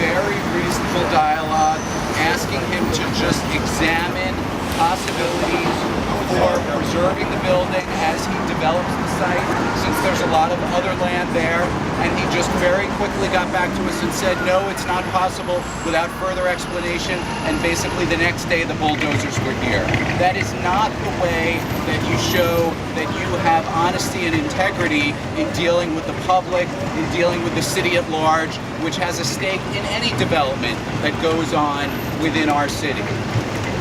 very reasonable dialogue, asking him to just examine possibilities for preserving the building as he develops the site, since there's a lot of other land there. And he just very quickly got back to us and said, no, it's not possible, without further explanation. And basically the next day the bulldozers were here. That is not the way that you show that you have honesty and integrity in dealing with the public, in dealing with the city at large, which has a stake in any development that goes on within our city.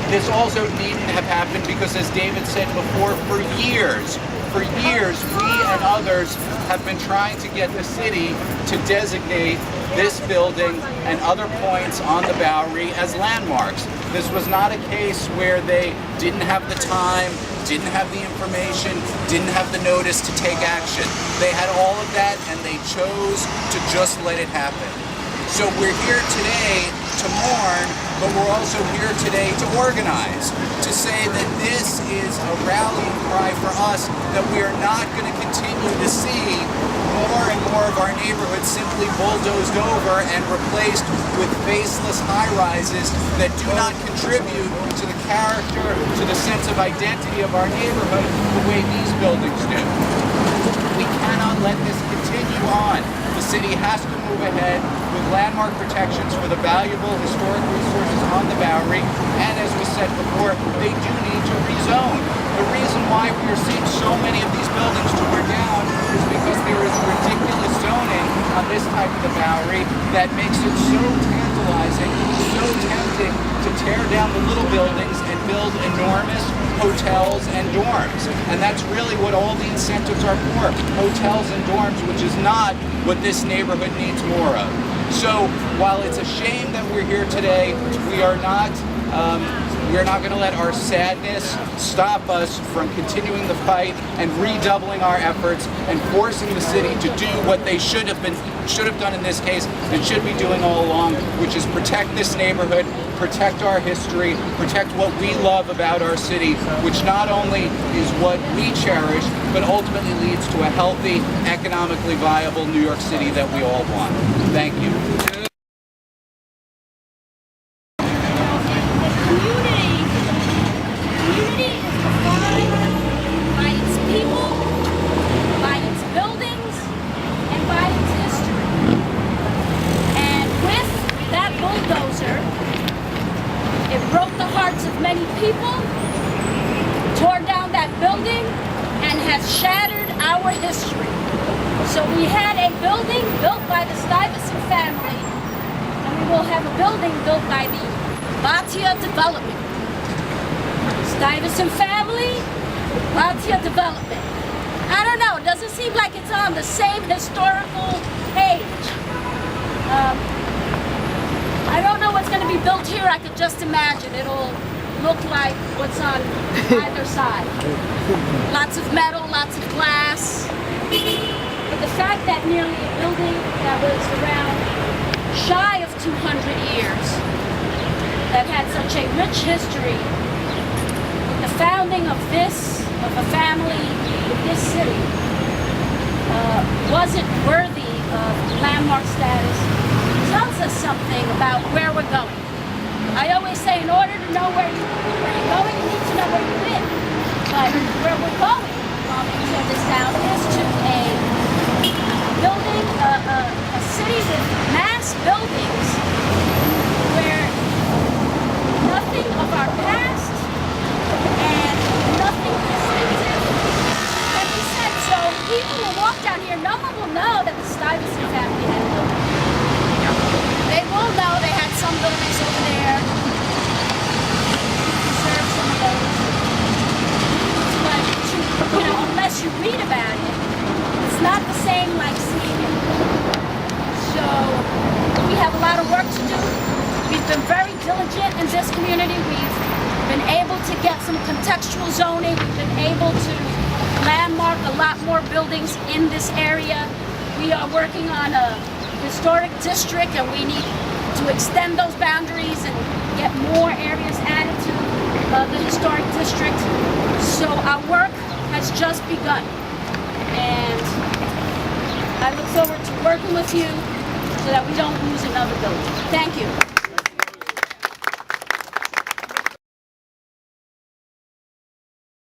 This also needn't have happened because, as David said before, for years, we and others have been trying to get the city to designate this building and other points on the Bowery as landmarks. This was not a case where they didn't have the time, didn't have the information, didn't have the notice to take action. They had all of that and they chose to just let it happen. So we're here today to mourn, but we're also here today to organize, to say that this is a rallying cry for us, that we are not going to continue to see more and more of our neighborhoods simply bulldozed over and replaced with faceless high-rises that do not contribute to the character, to the sense of identity of our neighborhood the way these buildings do. We cannot let this continue on. The city has to move ahead with landmark protections for the valuable historic resources on the Bowery, and as we said before, they do need to rezone. The reason why we are seeing so many of these buildings torn down is because there is ridiculous zoning on this type of the Bowery that makes it so tantalizing, so tempting to tear down the little buildings and build enormous hotels and dorms. And that's really what all the incentives are for, hotels and dorms, which is not what this neighborhood needs more of. So while it's a shame that we're here today, we are not going to let our sadness stop us from continuing the fight and redoubling our efforts and forcing the city to do what they should have done in this case and should be doing all along, which is protect this neighborhood, protect our history, protect what we love about our city, which not only is what we cherish, but ultimately leads to a healthy, economically viable New York City that we all want. Thank you. Many people tore down that building and has shattered our history. So we had a building built by the Stuyvesant family, and we will have a building built by the Batia Development. Stuyvesant family, Batia Development. I don't know, it doesn't seem like it's on the same historical page. I don't know what's going to be built here. I could just imagine it'll look like what's on either side. Lots of metal, lots of glass. But the fact that nearly a building that was around shy of 200 years, that had such a rich history, the founding of a family in this city, wasn't worthy of landmark status, tells us something about where we're going. I always say, in order to know where you're going, you need to know where you've been. But where we're going, while we tear this down, is to a building, a city with mass buildings where nothing of our past and nothing distinctive can be said. So people will walk down here, no one will know that the Stuyvesant family had a building. They will know they had some buildings over there. Preserve some of those. But unless you read about it, it's not the same like seeing it. So we have a lot of work to do. We've been very diligent in this community. We've been able to get some contextual zoning. We've been able to landmark a lot more buildings in this area. We are working on a historic district, and we need to extend those boundaries and get more areas added to the historic district. So our work has just begun, and I look forward to working with you so that we don't lose another building. Thank you.